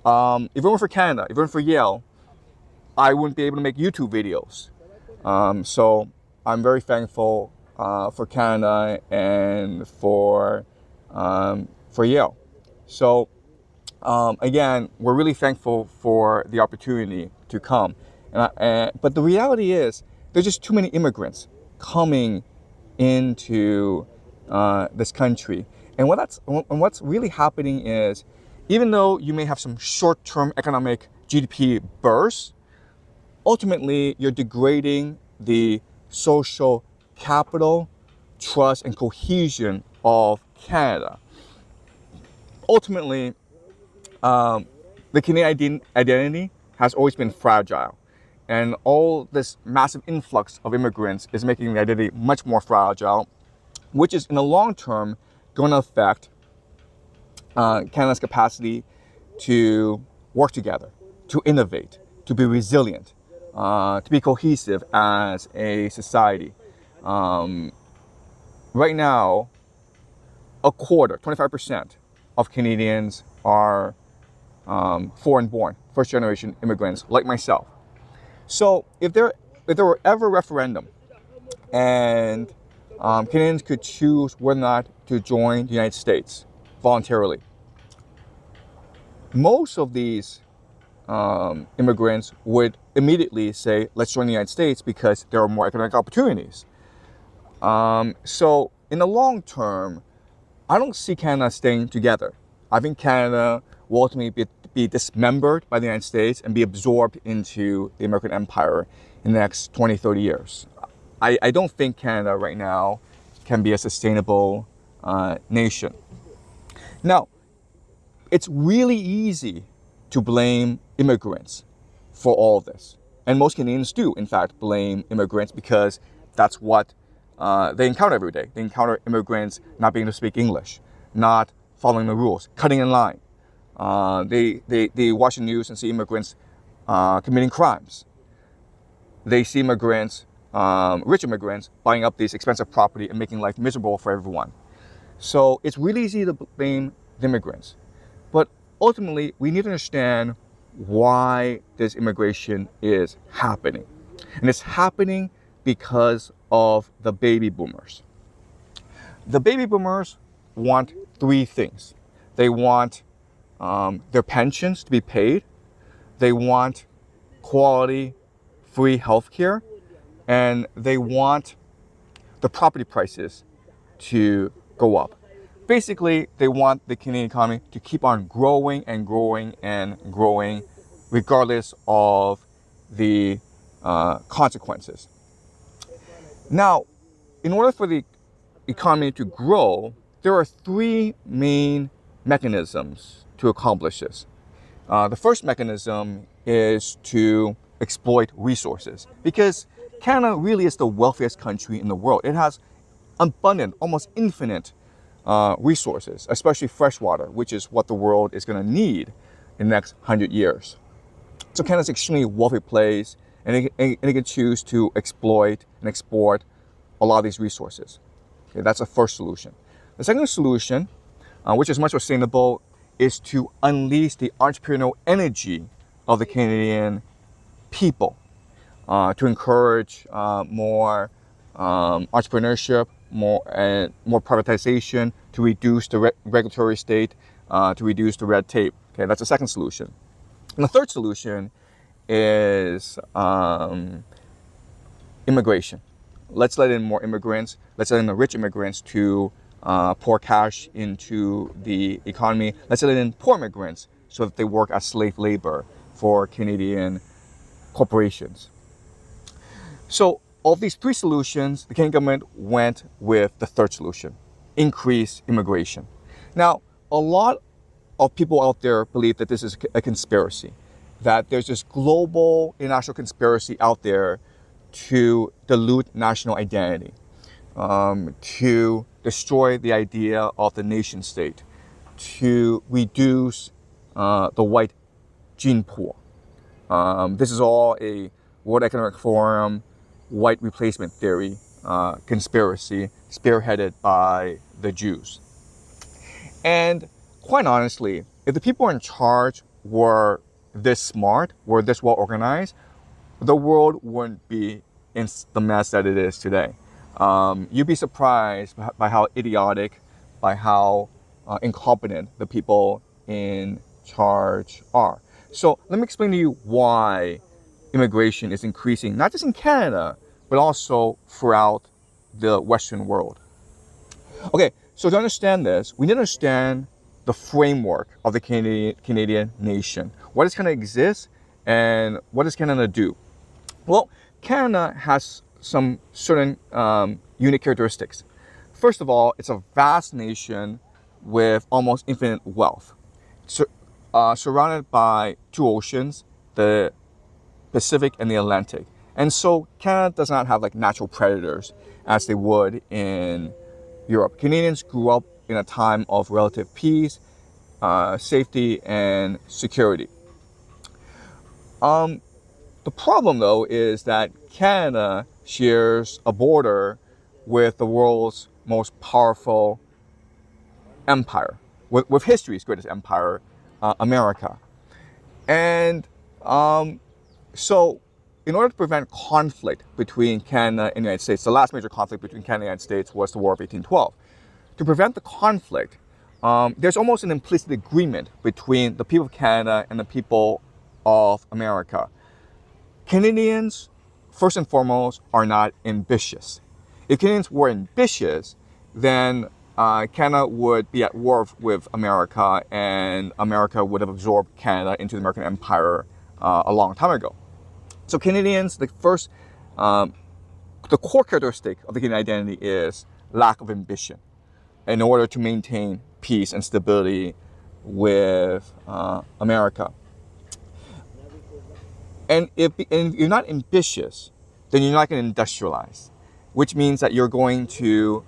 If it weren't for Canada, if it weren't for Yale, I wouldn't be able to make YouTube videos. So I'm very thankful for Canada and for Yale. So again, we're really thankful for the opportunity to come. But the reality is, there's just too many immigrants coming into this country. And what's really happening is, even though you may have some short-term economic GDP bursts, ultimately you're degrading the social capital, trust, and cohesion of Canada. Ultimately, the Canadian identity has always been fragile. And all this massive influx of immigrants is making the identity much more fragile, which is in the long term going to affect Canada's capacity to work together, to innovate, to be resilient, to be cohesive as a society. Right now, a quarter, 25% of Canadians are foreign-born, first-generation immigrants like myself. So if there were ever a referendum and Canadians could choose whether or not to join the United States voluntarily, most of these immigrants would immediately say, let's join the United States because there are more economic opportunities. So in the long term, I don't see Canada staying together. I think Canada will ultimately be dismembered by the United States and be absorbed into the American empire in the next 20, 30 years. I don't think Canada right now can be a sustainable nation. Now, it's really easy to blame immigrants for all of this. And most Canadians do, in fact, blame immigrants because that's what they encounter every day. They encounter immigrants not being able to speak English, not following the rules, cutting in line. They watch the news and see immigrants committing crimes. They see immigrants, rich immigrants, buying up these expensive property and making life miserable for everyone. So it's really easy to blame the immigrants. But ultimately, we need to understand why this immigration is happening. And it's happening because of the baby boomers. The baby boomers want three things. They want their pensions to be paid. They want quality, free health care. And they want the property prices to go up. Basically, they want the Canadian economy to keep on growing and growing and growing, regardless of the consequences. Now, in order for the economy to grow, there are three main mechanisms to accomplish this. The first mechanism is to exploit resources, because Canada really is the wealthiest country in the world. It has abundant, almost infinite resources, especially fresh water, which is what the world is going to need in the next 100 years. So Canada's an extremely wealthy place, and it can choose to exploit and export a lot of these resources. Okay, that's the first solution. The second solution, which is much more sustainable, is to unleash the entrepreneurial energy of the Canadian people, to encourage more entrepreneurship, more privatization, to reduce the regulatory state, to reduce the red tape. Okay, that's the second solution. And the third solution is immigration. Let's let in more immigrants. Let's let in the rich immigrants to pour cash into the economy. Let's let in poor immigrants so that they work as slave labor for Canadian corporations. So of these three solutions, the Canadian government went with the third solution: increase immigration. Now, a lot of people out there believe that this is a conspiracy, that there's this global international conspiracy out there to dilute national identity, to destroy the idea of the nation state, to reduce the white gene pool. This is all a World Economic Forum white replacement theory conspiracy spearheaded by the Jews. And quite honestly, if the people in charge were this smart, were this well organized, the world wouldn't be in the mess that it is today. You'd be surprised by how idiotic, by how incompetent the people in charge are. So let me explain to you why immigration is increasing, not just in Canada, but also throughout the Western world. Okay, so to understand this, we need to understand the framework of the Canadian nation. What does Canada exist and what does Canada do? Well, Canada has some certain unique characteristics. First of all, it's a vast nation with almost infinite wealth, surrounded by two oceans, the Pacific and the Atlantic. And so Canada does not have like natural predators as they would in Europe. Canadians grew up in a time of relative peace, safety, and security. The problem, though, is that Canada shares a border with the world's most powerful empire, with history's greatest empire, America. And so in order to prevent conflict between Canada and the United States, the last major conflict between Canada and the United States was the War of 1812. To prevent the conflict, there's almost an implicit agreement between the people of Canada and the people of America. Canadians, first and foremost, are not ambitious. If Canadians were ambitious, then Canada would be at war with America, and America would have absorbed Canada into the American empire a long time ago. So Canadians, the core characteristic of the Canadian identity is lack of ambition in order to maintain peace and stability with America. And if you're not ambitious, then you're not going to industrialize, which means that you're going to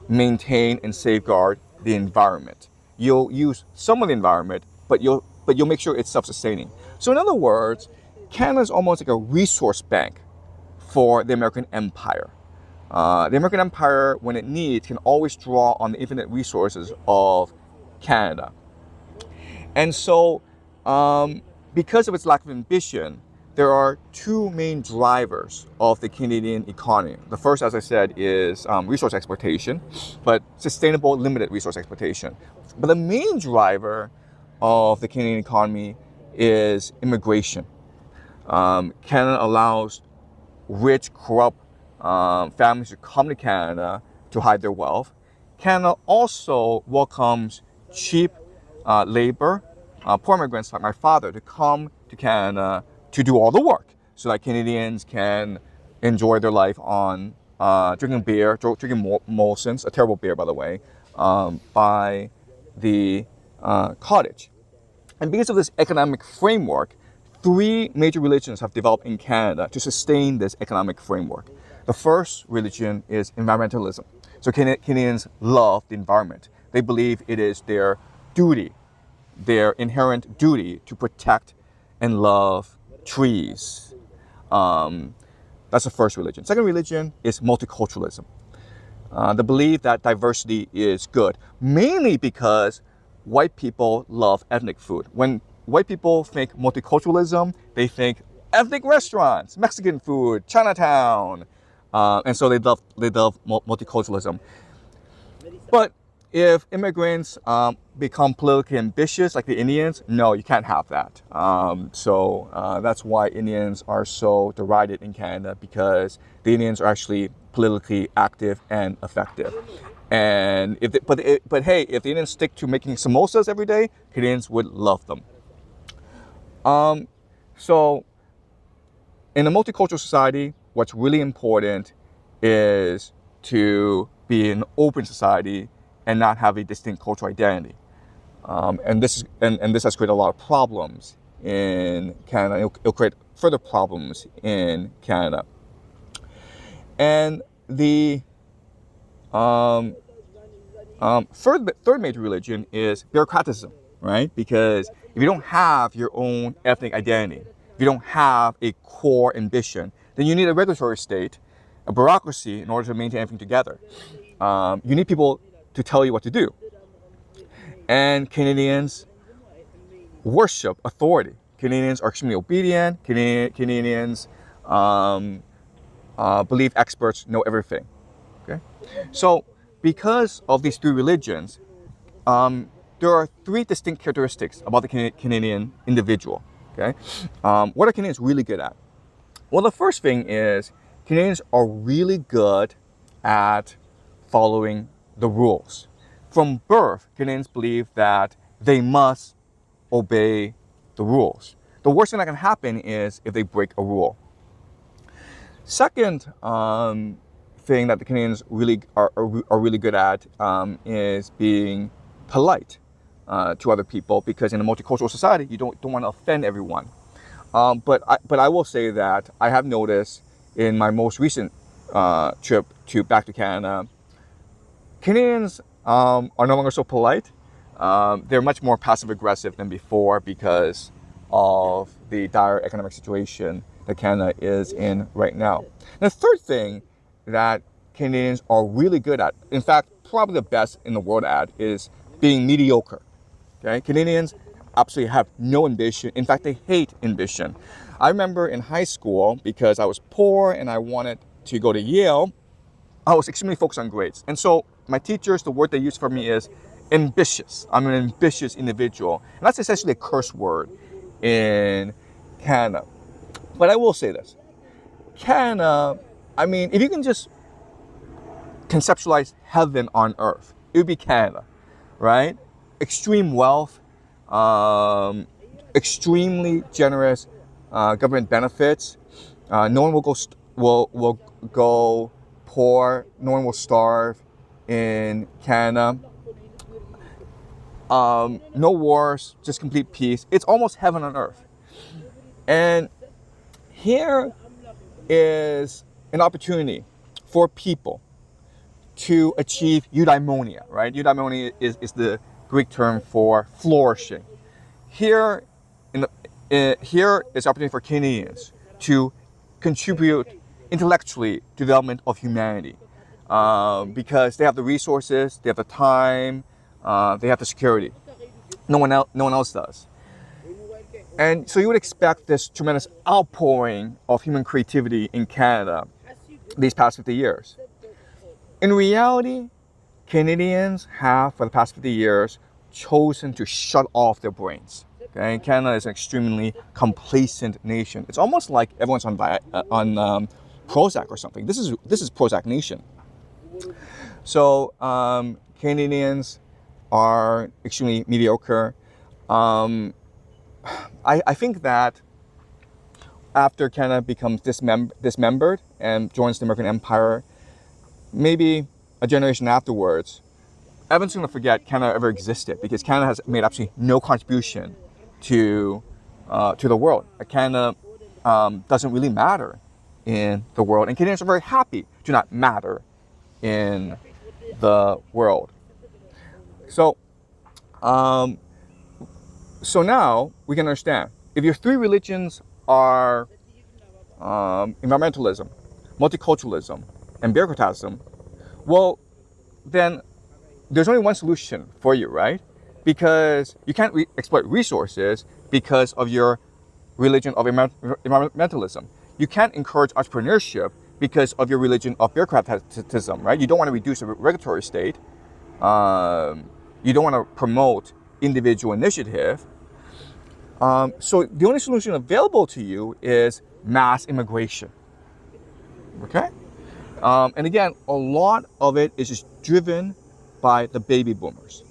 maintain and safeguard the environment. You'll use some of the environment, but you'll make sure it's self-sustaining. So in other words, Canada is almost like a resource bank for the American empire. The American empire, when it needs, can always draw on the infinite resources of Canada. And so, because of its lack of ambition, there are two main drivers of the Canadian economy. The first, as I said, is resource exploitation, but sustainable, limited resource exploitation. But the main driver of the Canadian economy is immigration. Canada allows rich, corrupt families to come to Canada to hide their wealth. Canada also welcomes cheap labor, poor immigrants like my father, to come to Canada to do all the work so that Canadians can enjoy their life on drinking beer, drinking Molson's, a terrible beer, by the way, by the cottage. And because of this economic framework, three major religions have developed in Canada to sustain this economic framework. The first religion is environmentalism. So Canadians love the environment. They believe it is their duty, their inherent duty to protect and love trees. That's the first religion. Second religion is multiculturalism. The belief that diversity is good, mainly because white people love ethnic food. When white people think multiculturalism, they think ethnic restaurants, Mexican food, Chinatown, and so they love multiculturalism. But if immigrants become politically ambitious, like the Indians, no, you can't have that. So that's why Indians are so derided in Canada, because the Indians are actually politically active and effective. And but hey, if the Indians stick to making samosas every day, Canadians would love them. So in a multicultural society, what's really important is to be an open society and not have a distinct cultural identity. And this has created a lot of problems in Canada. It'll create further problems in Canada. And the third major religion is bureaucratism, right? Because if you don't have your own ethnic identity, if you don't have a core ambition, then you need a regulatory state, a bureaucracy, in order to maintain everything together. You need people to tell you what to do. And Canadians worship authority. Canadians are extremely obedient. Canadians believe experts know everything. Okay, so because of these three religions, there are three distinct characteristics about the Canadian individual. Okay, what are Canadians really good at? Well, the first thing is Canadians are really good at following the rules. From birth, Canadians believe that they must obey the rules. The worst thing that can happen is if they break a rule. Second thing that the Canadians really are really good at is being polite to other people, because in a multicultural society, you don't want to offend everyone. But I will say that I have noticed in my most recent trip back to Canada, Canadians are no longer so polite. They're much more passive aggressive than before because of the dire economic situation that Canada is in right now. And the third thing that Canadians are really good at, in fact, probably the best in the world at, is being mediocre. Okay, Canadians absolutely have no ambition. In fact, they hate ambition. I remember in high school, because I was poor and I wanted to go to Yale, I was extremely focused on grades. And so my teachers, the word they used for me is ambitious. I'm an ambitious individual. And that's essentially a curse word in Canada. But I will say this. Canada, I mean, if you can just conceptualize heaven on earth, it would be Canada, right? Extreme wealth, extremely generous government benefits. No one will go poor. No one will starve in Canada. No wars, just complete peace. It's almost heaven on earth. And here is an opportunity for people to achieve eudaimonia, right? Eudaimonia is the Greek term for flourishing. Here is opportunity for Canadians to contribute intellectually to the development of humanity, because they have the resources, they have the time, they have the security. No one else does. And so you would expect this tremendous outpouring of human creativity in Canada these past 50 years. In reality, Canadians have, for the past 50 years, chosen to shut off their brains. Okay? Canada is an extremely complacent nation. It's almost like everyone's on Prozac or something. This is Prozac nation. So Canadians are extremely mediocre. I think that after Canada becomes dismembered and joins the American Empire, maybe a generation afterwards, everyone's going to forget Canada ever existed, because Canada has made absolutely no contribution to the world. Canada doesn't really matter in the world, and Canadians are very happy to not matter in the world. So, so now we can understand, if your three religions are environmentalism, multiculturalism, and bureaucratism, well, then there's only one solution for you, right? Because you can't exploit resources because of your religion of environmentalism. You can't encourage entrepreneurship because of your religion of bureaucratism, right? You don't want to reduce the regulatory state. You don't want to promote individual initiative. So the only solution available to you is mass immigration. Okay? And again, a lot of it is just driven by the baby boomers.